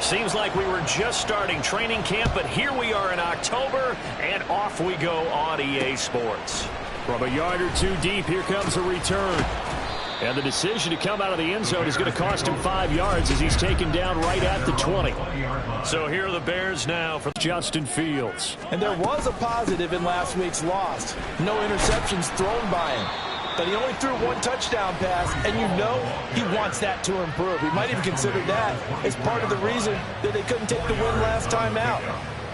Seems like we were just starting training camp, but here we are in October, and off we go on EA Sports. From a yard or two deep, here comes a return. And the decision to come out of the end zone is going to cost him 5 yards as he's taken down right at the 20. So here are the Bears now for Justin Fields. And there was a positive in last week's loss. No interceptions thrown by him. But he only threw 1 touchdown pass, and you know he wants that to improve. He might even consider that as part of the reason that they couldn't take the win last time out.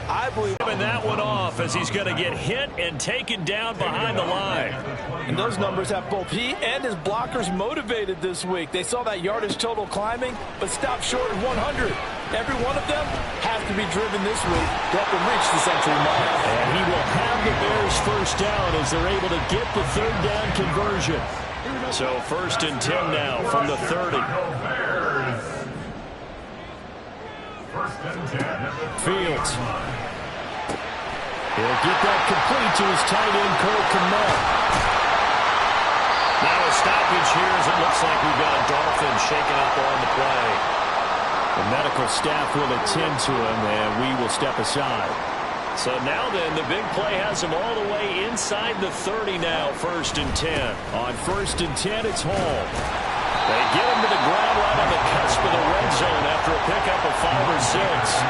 I believe that one off as he's going to get hit and taken down behind the line. And those numbers have both he and his blockers motivated this week. They saw that yardage total climbing, but stopped short of 100. Every one of them has to be driven this week to help them reach the century mark. And he will have the Bears first down as they're able to get the third down conversion. So 1st and 10 now from the 30. Fields. He'll get that complete to his tight end, Cole Kmet. Now a stoppage here as it looks like we've got a Dolphin shaken up on the play. The medical staff will attend to him, and we will step aside. So now then, the big play has him all the way inside the 30 now, 1st and 10. On 1st and 10, it's Hall. They get him to the ground right on the cusp of the red zone after a pickup of 5 or 6.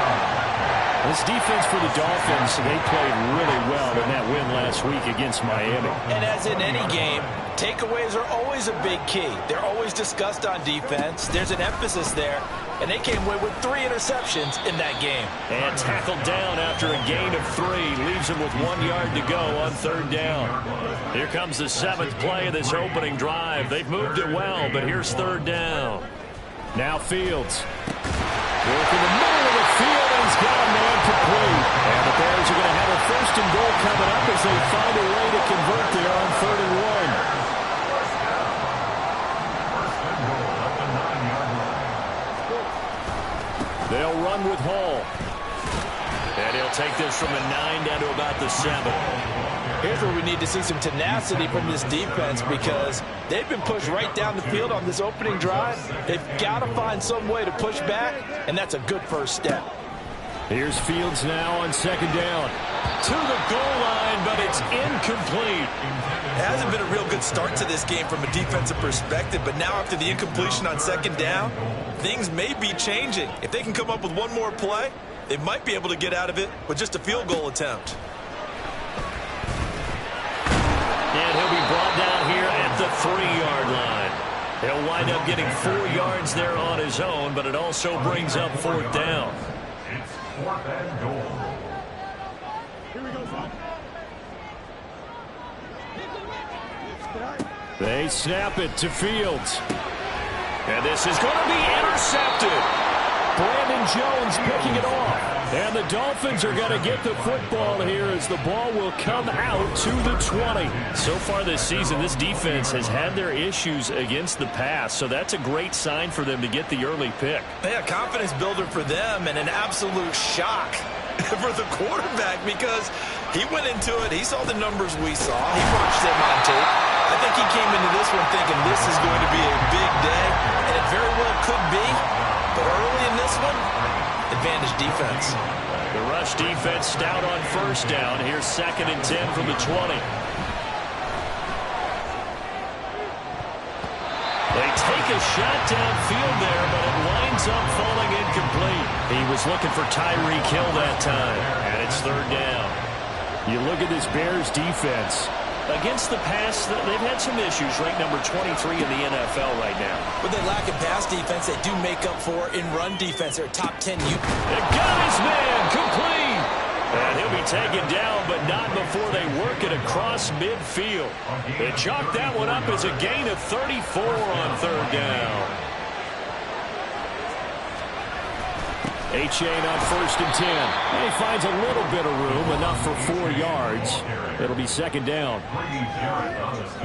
This defense for the Dolphins, they played really well in that win last week against Miami. And as in any game, takeaways are always a big key. They're always discussed on defense. There's an emphasis there, and they came away with 3 interceptions in that game. And tackled down after a gain of 3. Leaves him with 1 yard to go on 3rd down. Here comes the 7th play of this opening drive. They've moved it well, but here's 3rd down. Now Fields. Working the middle of the field, and he's got a man complete. And the Bears are going to have a 1st and goal coming up as they find a way to convert there on 3rd and 1. They'll run with Hall. And he'll take this from the 9 down to about the 7. Here's where we need to see some tenacity from this defense because they've been pushed right down the field on this opening drive. They've got to find some way to push back, and that's a good first step. Here's Fields now on 2nd down. To the goal line, but it's incomplete. It hasn't been a real good start to this game from a defensive perspective, but now after the incompletion on 2nd down, things may be changing. If they can come up with one more play, they might be able to get out of it with just a field goal attempt. And he'll be brought down here at the 3-yard line. He'll wind up getting 4 yards there on his own, but it also brings up 4th down. It's 4th and goal. They snap it to Fields. And this is going to be intercepted. Brandon Jones picking it off. And the Dolphins are going to get the football here as the ball will come out to the 20. So far this season, this defense has had their issues against the pass, so that's a great sign for them to get the early pick. Yeah, confidence builder for them and an absolute shock for the quarterback because he went into it. He saw the numbers we saw. He watched them on tape. I think he came into this one thinking this is going to be a big day, and it very well could be. But early in this one, advantage defense. The rush defense stout on 1st down. Here's 2nd and 10 from the 20. They take a shot downfield there, but it winds up falling incomplete. He was looking for Tyreek Hill that time, and it's 3rd down. You look at this Bears defense. Against the pass, they've had some issues, ranked number 23 in the NFL right now. When they lack in pass defense, they do make up for in run defense. They're top 10. They got his man complete. And he'll be taken down, but not before they work it across midfield. They chalk that one up as a gain of 34 on 3rd down. Achane on 1st and 10. And he finds a little bit of room, enough for 4 yards. It'll be 2nd down.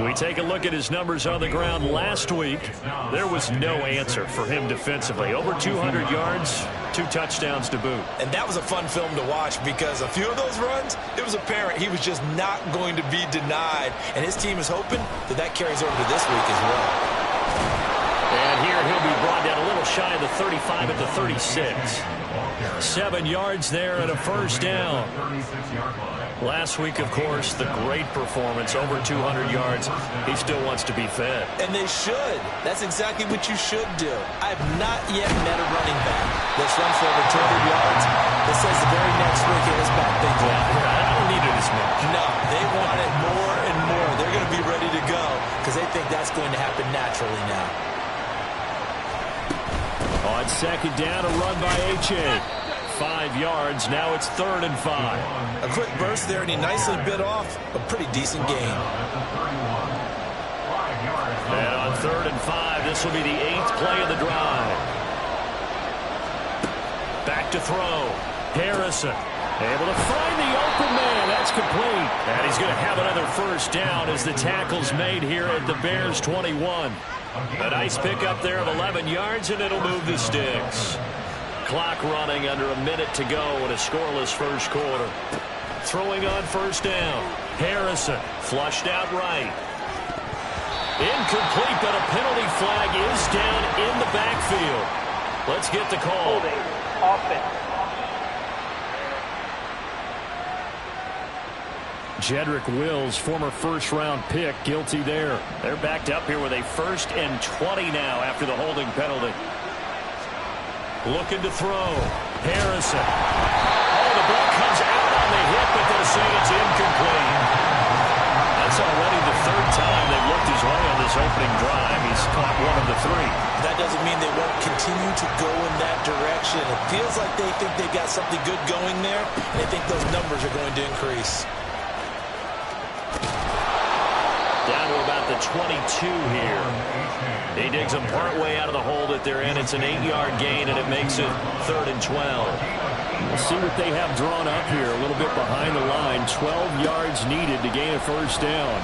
We take a look at his numbers on the ground last week. There was no answer for him defensively. Over 200 yards, 2 touchdowns to boot. And that was a fun film to watch because a few of those runs, it was apparent he was just not going to be denied. And his team is hoping that that carries over to this week as well. And here he'll be brought down a little shy of the 35 at the 36. 7 yards there and a first down. Last week, of course, the great performance, over 200 yards. He still wants to be fed. And they should. That's exactly what you should do. I have not yet met a running back that's run for over 200 yards that says the very next week in his back things out. I don't need it as much. No, they want it more and more. They're going to be ready to go because they think that's going to happen naturally now. On second down, a run by H.A. 5 yards. Now it's 3rd and 5. A quick burst there, and he nicely bit off a pretty decent gain. And on 3rd and 5, this will be the 8th play of the drive. Back to throw. Harrison able to find the open man. That's complete. And he's going to have another first down as the tackle's made here at the Bears 21. A nice pickup there of 11 yards, and it'll move the sticks. Clock running, under a minute to go in a scoreless first quarter. Throwing on first down. Harrison flushed out right. Incomplete, but a penalty flag is down in the backfield. Let's get the call. Holding. Offense. Jedrick Wills, former first-round pick, guilty there. They're backed up here with a 1st and 20 now after the holding penalty. Looking to throw. Harrison. Oh, the ball comes out on the hit, but they'll say it's incomplete. That's already the 3rd time they've looked his way on this opening drive. He's caught 1 of the 3. That doesn't mean they won't continue to go in that direction. It feels like they think they've got something good going there, and they think those numbers are going to increase. Down to about the 22 here. He digs them partway out of the hole that they're in. It's an 8-yard gain, and it makes it 3rd and 12. We'll see what they have drawn up here. A little bit behind the line. 12 yards needed to gain a first down.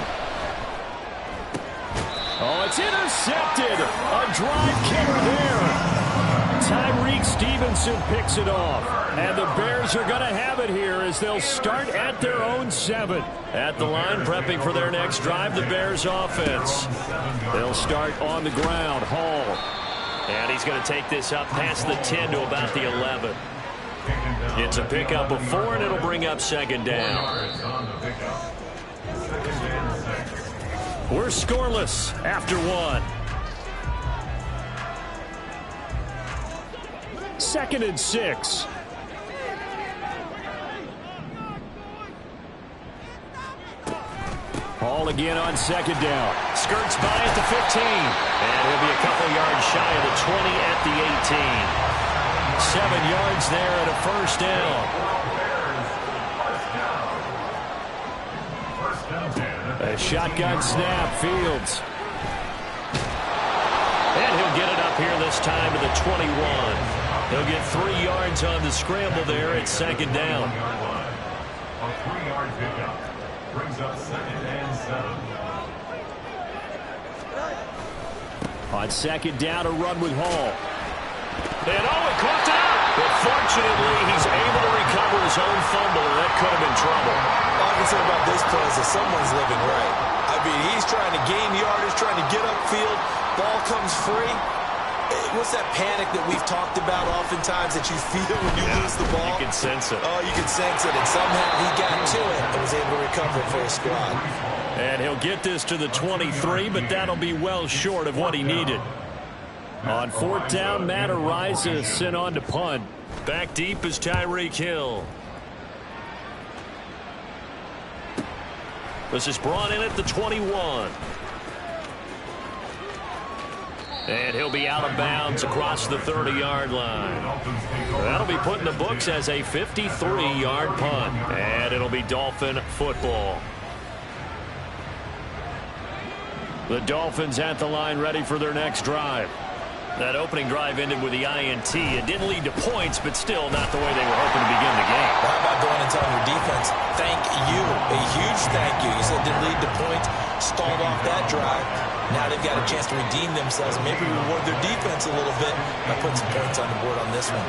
Oh, it's intercepted. A drive killer there. Tyreek Stevenson picks it off. And the Bears are going to have it here as they'll start at their own 7. At the line, prepping for their next drive, the Bears offense. They'll start on the ground. Hall. And he's going to take this up past the 10 to about the 11. It's a pickup of 4, and it'll bring up 2nd down. We're scoreless after 1. 2nd and 6. Hall again on 2nd down. Skirts by at the 15. And he'll be a couple yards shy of the 20 at the 18. 7 yards there and a first down. A shotgun snap, Fields. And he'll get it up here this time to the 21. He'll get 3 yards on the scramble there at 2nd down. A 3-yard pickup brings up 2nd and 7. On 2nd down, a run with Hall. And it caught out. But fortunately, he's able to recover his own fumble, and that could have been trouble. All I can say about this play is that someone's living right. I mean, he's trying to gain yardage, trying to get upfield. Ball comes free. What's that panic that we've talked about oftentimes that you feel when you lose the ball? You can sense it. Oh, you can sense it. And somehow he got to it and was able to recover for his squad. And he'll get this to the 23, but that'll be well short of what he needed. On 4th down, Matt Araiza sent on to punt. Back deep is Tyreek Hill. This is brought in at the 21. And he'll be out of bounds across the 30-yard line. That'll be put in the books as a 53-yard punt. And it'll be Dolphin football. The Dolphins at the line ready for their next drive. That opening drive ended with the INT. It didn't lead to points, but still not the way they were hoping to begin the game. Well, how about going and telling your defense, thank you, a huge thank you. You said it didn't lead to points, stalled off that drive. Now they've got a chance to redeem themselves and maybe reward their defense a little bit by putting some points on the board on this one.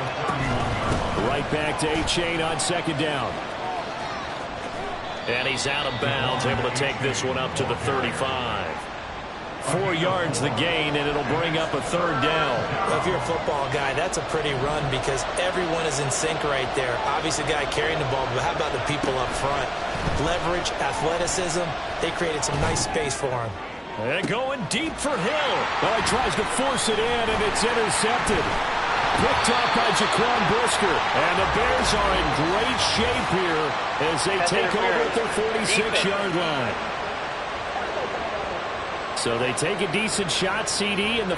Right back to Achane on 2nd down. And he's out of bounds, able to take this one up to the 35. 4 yards the gain, and it'll bring up a 3rd down. Well, if you're a football guy, that's a pretty run because everyone is in sync right there. Obviously, the guy carrying the ball, but how about the people up front? Leverage, athleticism, they created some nice space for him. And going deep for Hill. Well, he tries to force it in, and it's intercepted. Picked off by Jaquan Brisker. And the Bears are in great shape here as they take over at their 46-yard line. So they take a decent shot, CD, in the...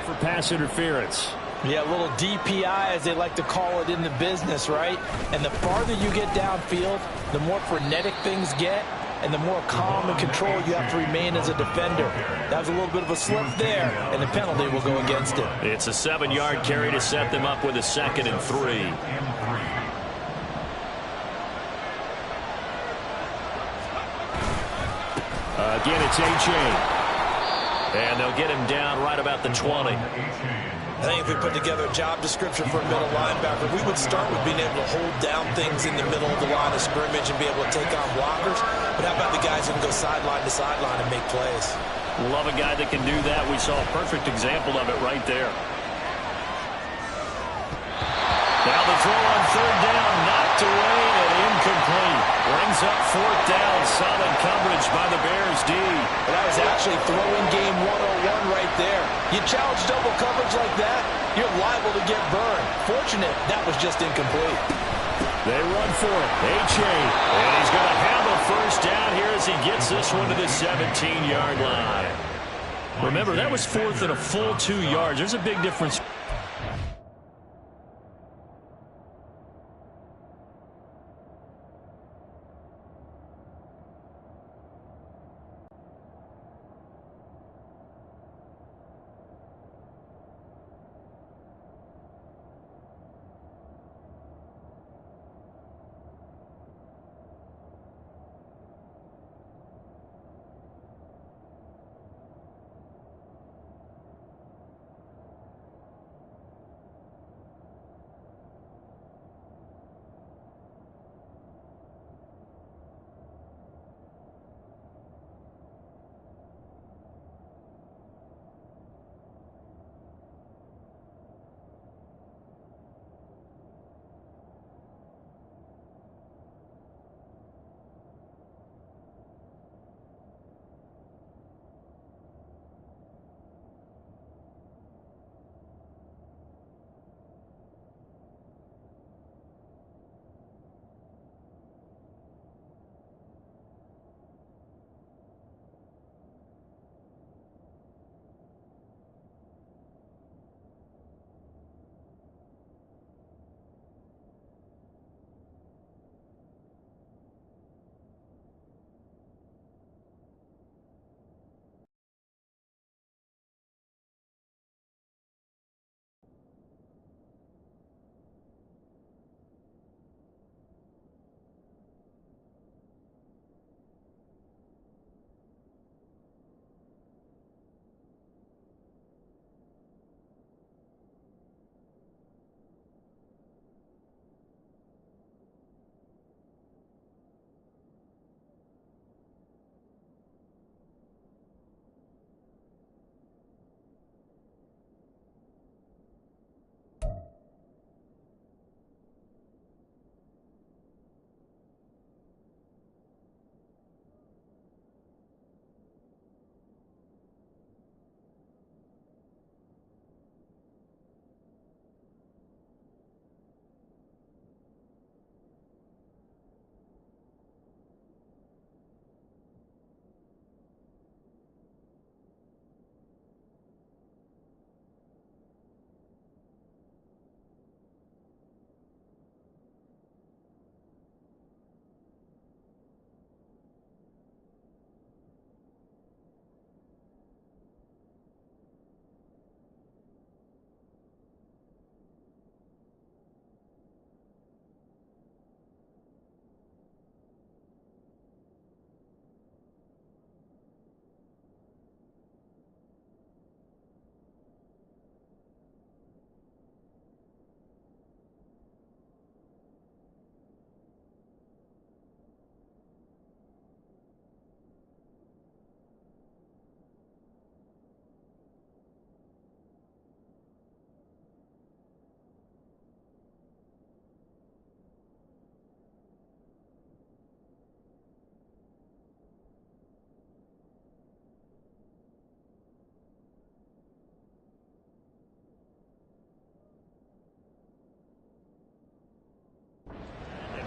for pass interference. Yeah, a little DPI, as they like to call it in the business, right? And the farther you get downfield, the more frenetic things get, and the more calm and control you have to remain as a defender. That was a little bit of a slip there, and the penalty will go against it. It's a 7-yard carry to set them up with a 2nd and 3. Again, it's A-Chain. And they'll get him down right about the 20. I think if we put together a job description for a middle linebacker, we would start with being able to hold down things in the middle of the line of scrimmage and be able to take on blockers. But how about the guys who can go sideline to sideline and make plays? Love a guy that can do that. We saw a perfect example of it right there. Now the throw on 3rd down, knocked away and incomplete. Brings up 4th down. Solid coverage by the Bears D. That was actually throwing game 101 right there. You challenge double coverage like that, you're liable to get burned. Fortunate, that was just incomplete. They run for it. A-Chain. And he's going to have a 1st down here as he gets this one to the 17-yard line. Remember, that was 4th and a full 2 yards. There's a big difference.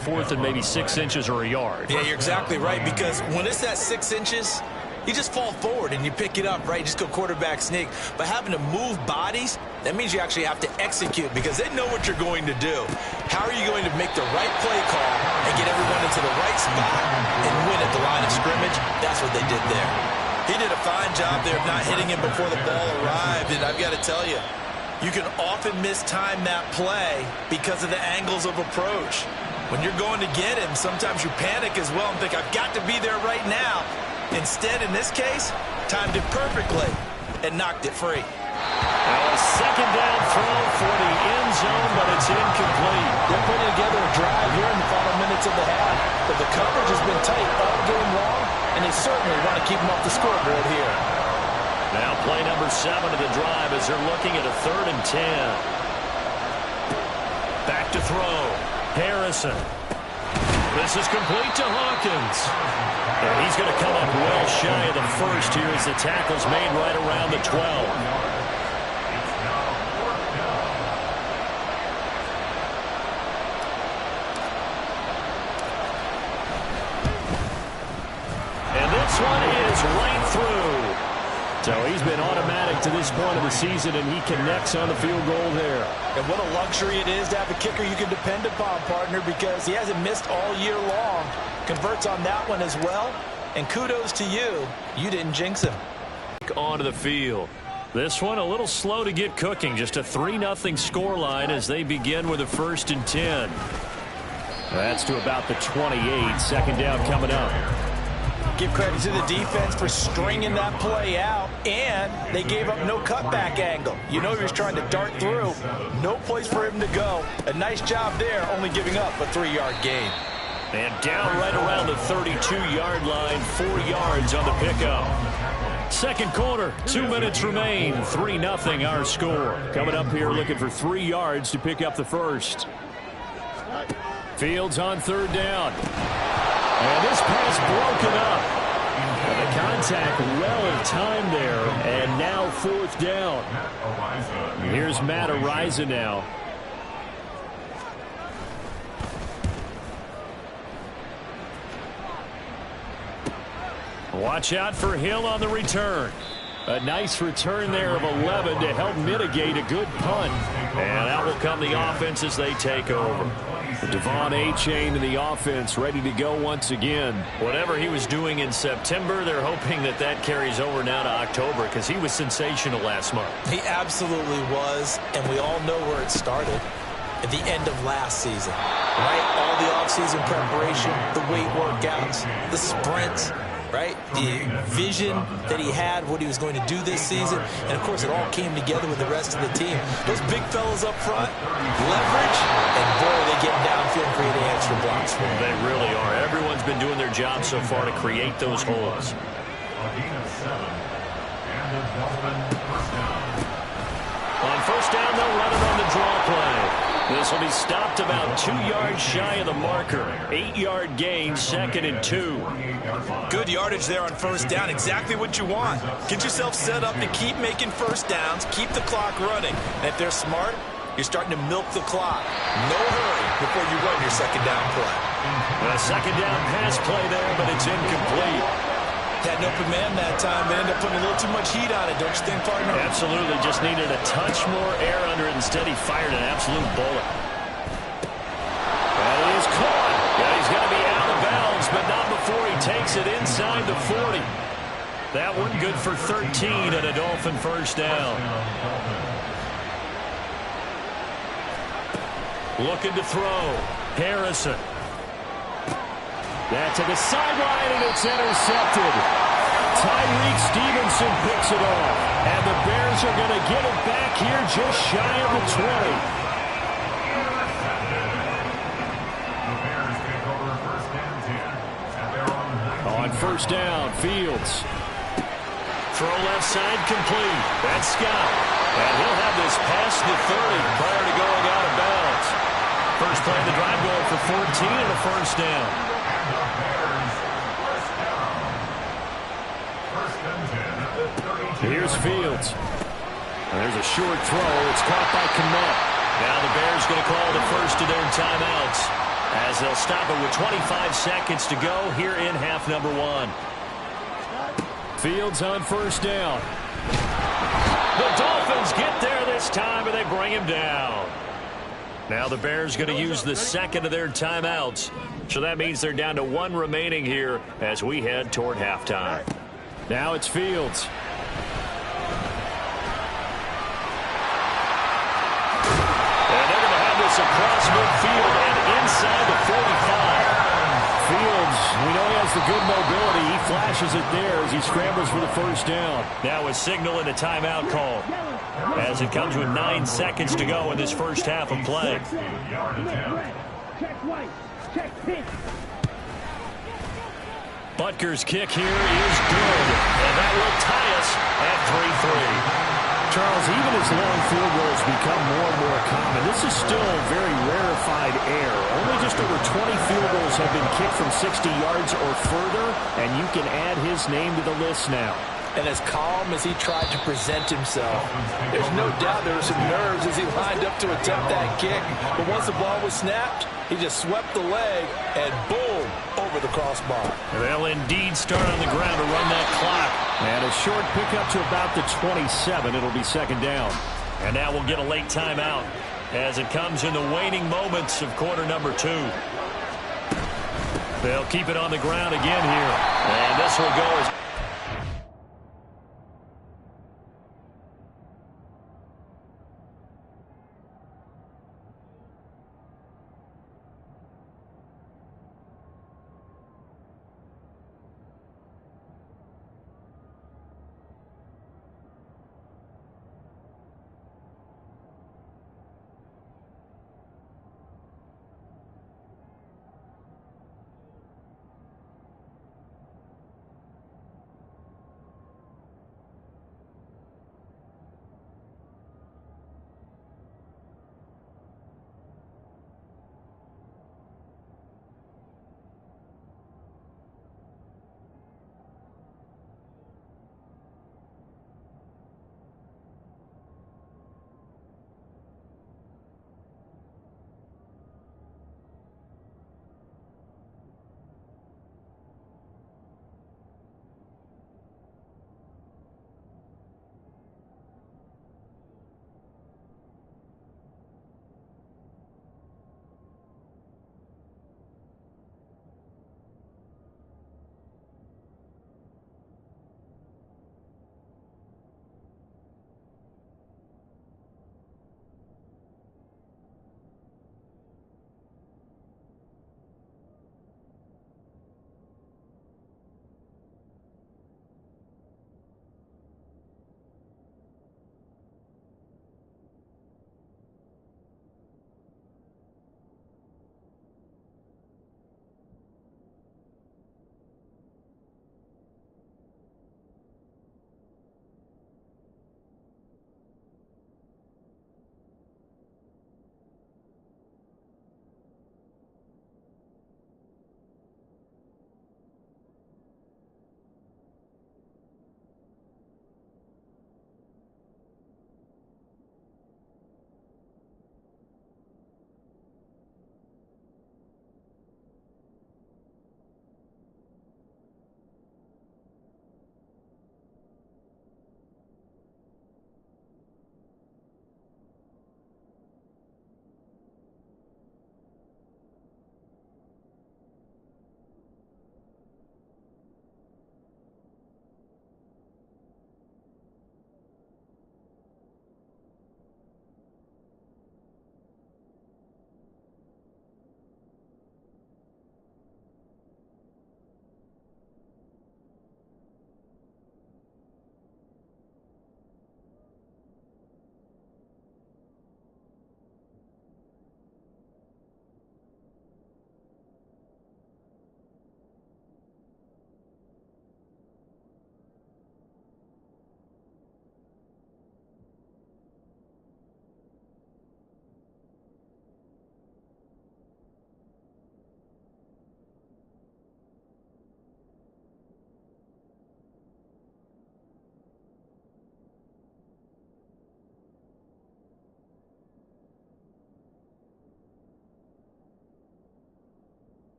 4th and maybe 6 inches or a yard. Yeah, you're exactly right, because when it's at 6 inches, you just fall forward and you pick it up, right? You just go quarterback sneak. But having to move bodies, that means you actually have to execute because they know what you're going to do. How are you going to make the right play call and get everyone into the right spot and win at the line of scrimmage? That's what they did there. He did a fine job there of not hitting him before the ball arrived, and I've got to tell you, you can often mistime that play because of the angles of approach. When you're going to get him, sometimes you panic as well and think, I've got to be there right now. Instead, in this case, timed it perfectly and knocked it free. A second down throw for the end zone, but it's incomplete. They're putting together a drive here in the final minutes of the half, but the coverage has been tight all game long, and they certainly want to keep them off the scoreboard here. Now play number 7 of the drive as they're looking at a 3rd and 10. Back to throw. Harrison. This is complete to Hawkins. And he's going to come up well shy of the first here as the tackle's made right around the 12. And this one is right through. So he's been automatic to this point of the season, and he connects on the field goal there. And what a luxury it is to have a kicker you can depend upon, partner, because he hasn't missed all year long. Converts on that one as well. And kudos to you. You didn't jinx him. Onto the field. This one a little slow to get cooking. Just a 3-0 scoreline as they begin with a 1st and 10. That's to about the 28. Second down coming up. Give credit to the defense for stringing that play out, and they gave up no cutback angle. You know he was trying to dart through. No place for him to go. A nice job there, only giving up a 3-yard gain. And down right around the 32-yard line, 4 yards on the pickup. Second quarter, 2 minutes remain. 3-0 our score. Coming up here looking for 3 yards to pick up the first. Fields on 3rd down. And this pass broken up. And the contact well timed there. And now 4th down. Here's Matt Araiza now. Watch out for Hill on the return. A nice return there of 11 to help mitigate a good punt. And out will come the offense as they take over. Devon Achane in the offense, ready to go once again. Whatever he was doing in September, they're hoping that that carries over now to October because he was sensational last month. He absolutely was, and we all know where it started. At the end of last season, right? All the offseason preparation, the weight workouts, the sprints, right? The vision that he had, what he was going to do this season. And, of course, it all came together with the rest of the team. Those big fellas up front, leverage, and, boy, they get downfield and creating extra blocks for them. They really are. Everyone's been doing their job so far to create those holes. On 1st down, they'll run it on the draw play. This will be stopped about 2 yards shy of the marker. 8-yard gain, 2nd and 2. Good yardage there on 1st down. Exactly what you want. Get yourself set up to keep making 1st downs, keep the clock running. And if they're smart, you're starting to milk the clock. No hurry before you run your 2nd down play. A 2nd down pass play there, but it's incomplete. Had an open man that time, but ended up putting a little too much heat on it, don't you think, partner? Absolutely. Just needed a touch more air under it. Instead, he fired an absolute bullet. And he is caught. Yeah, he's going to be out of bounds, but not before he takes it inside the 40. That one good for 13 and a Dolphin 1st down. Looking to throw. Harrison. That to the sideline, and it's intercepted. Tyreek Stevenson picks it off. And the Bears are going to get it back here just shy of the 20. On 1st down, Fields. Throw left side complete. That's Scott. And he'll have this past the 30 prior to going out of bounds. First play of the drive going for 14 and a 1st down. Here's Fields. And there's a short throw. It's caught by Kmet. Now the Bears going to call the first of their timeouts. as they'll stop it with 25 seconds to go here in half number one. Fields on first down. The Dolphins get there this time, and they bring him down. Now the Bears going to use the second of their timeouts. So that means they're down to one remaining here as we head toward halftime. Now it's Fields. And they're going to have this across midfield and inside the 45. Fields, we know he has the good mobility. He flashes it there as he scrambles for the first down. Now a signal and a timeout call as it comes with 9 seconds to go in this first half of play. Butker's kick here is good, and that will tie us at 3-3. Charles, even as long field goals become more and more common, this is still a very rarefied air. Only just over 20 field goals have been kicked from 60 yards or further, and you can add his name to the list now. And as calm as he tried to present himself, there's no doubt there were some nerves as he lined up to attempt that kick. But once the ball was snapped, he just swept the leg and boom, over the crossbar. They'll indeed start on the ground to run that clock. And a short pickup to about the 27. It'll be second down. And now we'll get a late timeout as it comes in the waning moments of quarter number 2. They'll keep it on the ground again here. And this will go as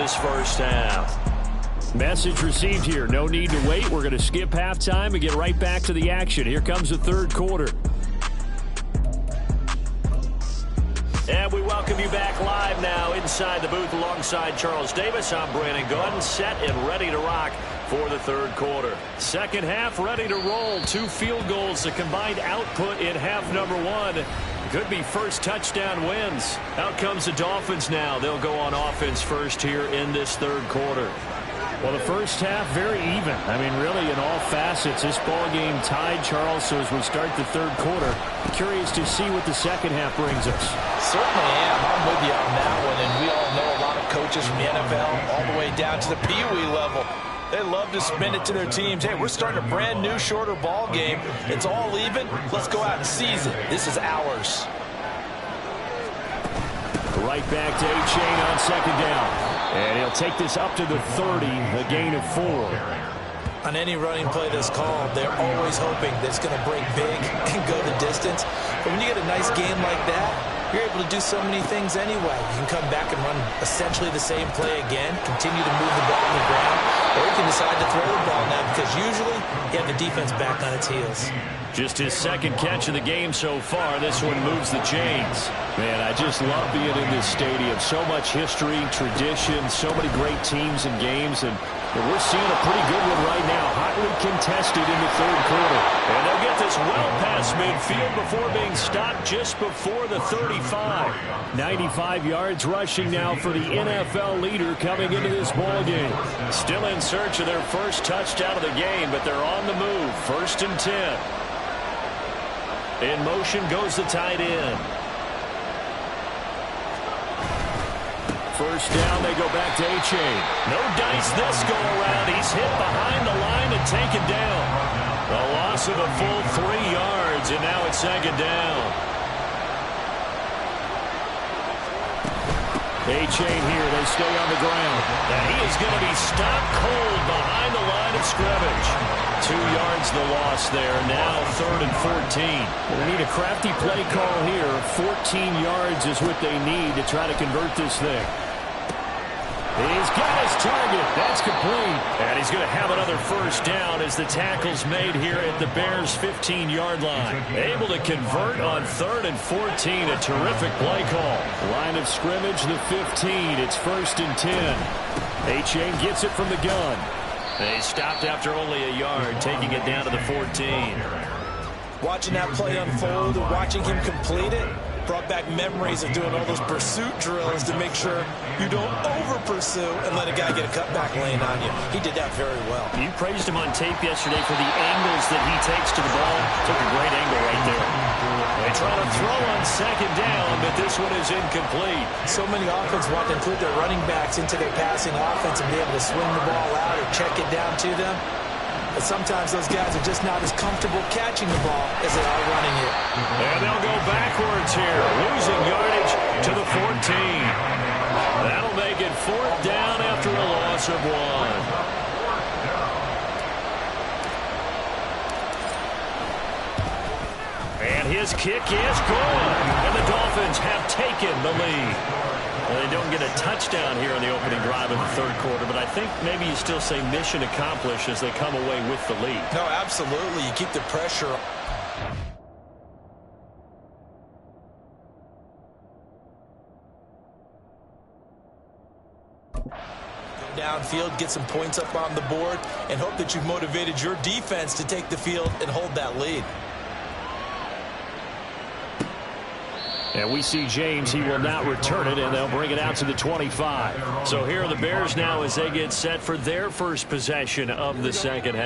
this first half. Message received here. No need to wait. We're going to skip halftime and get right back to the action. Here comes the third quarter. And we welcome you back live now inside the booth alongside Charles Davis. I'm Brandon Gaudin, set and ready to rock for the third quarter. Second half ready to roll. 2 field goals, the combined output in half number 1. Could be first touchdown wins. Out comes the Dolphins now. They'll go on offense first here in this third quarter. Well, the first half, very even. I mean, really, in all facets, this ball game tied, Charles. So as we start the third quarter, curious to see what the second half brings us. Certainly am. I'm with you on that one. And we all know a lot of coaches from the NFL all the way down to the Pee-wee level. They love to spin it to their teams. Hey, we're starting a brand new, shorter ball game. It's all even. Let's go out and seize it. This is ours. Right back to A-Chain on second down. And he'll take this up to the 30, a gain of 4. On any running play that's called, they're always hoping that it's going to break big and go the distance. But when you get a nice game like that, you're able to do so many things anyway. You can come back and run essentially the same play again, continue to move the ball on the ground, or you can decide to throw the ball now because usually you have the defense back on its heels. Just his second catch of the game so far. This one moves the chains. Man, I just love being in this stadium. So much history, tradition, so many great teams and games, and we're seeing a pretty good one right now. Hotly contested in the third quarter. And they'll get this well past midfield before being stopped just before the 35. 95 yards rushing now for the NFL leader coming into this ball game. Still in search of their first touchdown of the game, but they're on the move. 1st and 10. In motion goes the tight end. First down, they go back to A-Chain. No dice this go around. He's hit behind the line and taken down. A loss of a full 3 yards, and now it's second down. A-Chain here. They stay on the ground. And he is going to be stopped cold behind the line of scrimmage. 2 yards the loss there. Now 3rd and 14. Well, they need a crafty play call here. 14 yards is what they need to try to convert this thing. He's got his target. That's complete. And he's going to have another first down as the tackle's made here at the Bears' 15-yard line. Able to convert on 3rd and 14. A terrific play call. Line of scrimmage, the 15. It's 1st and 10. A-Chain gets it from the gun. They stopped after only a yard, taking it down to the 14. Watching that play unfold and watching him complete it brought back memories of doing all those pursuit drills to make sure you don't over-pursue and let a guy get a cutback lane on you. He did that very well. You praised him on tape yesterday for the angles that he takes to the ball. Took a great angle right there. They try to throw on second down, but this one is incomplete. So many offenses want to include their running backs into their passing offense and be able to swing the ball out or check it down to them. But sometimes those guys are just not as comfortable catching the ball as they are running it. And they'll go backwards here, losing yardage to the 14. That'll make it 4th down after a loss of 1. And his kick is good. And the Dolphins have taken the lead. Well, they don't get a touchdown here on the opening drive of the third quarter, but I think maybe you still say mission accomplished as they come away with the lead. No, absolutely. You keep the pressure. Go downfield, get some points up on the board, and hope that you've motivated your defense to take the field and hold that lead. And we see James. He will not return it, and they'll bring it out to the 25. So here are the Bears now as they get set for their first possession of the second half.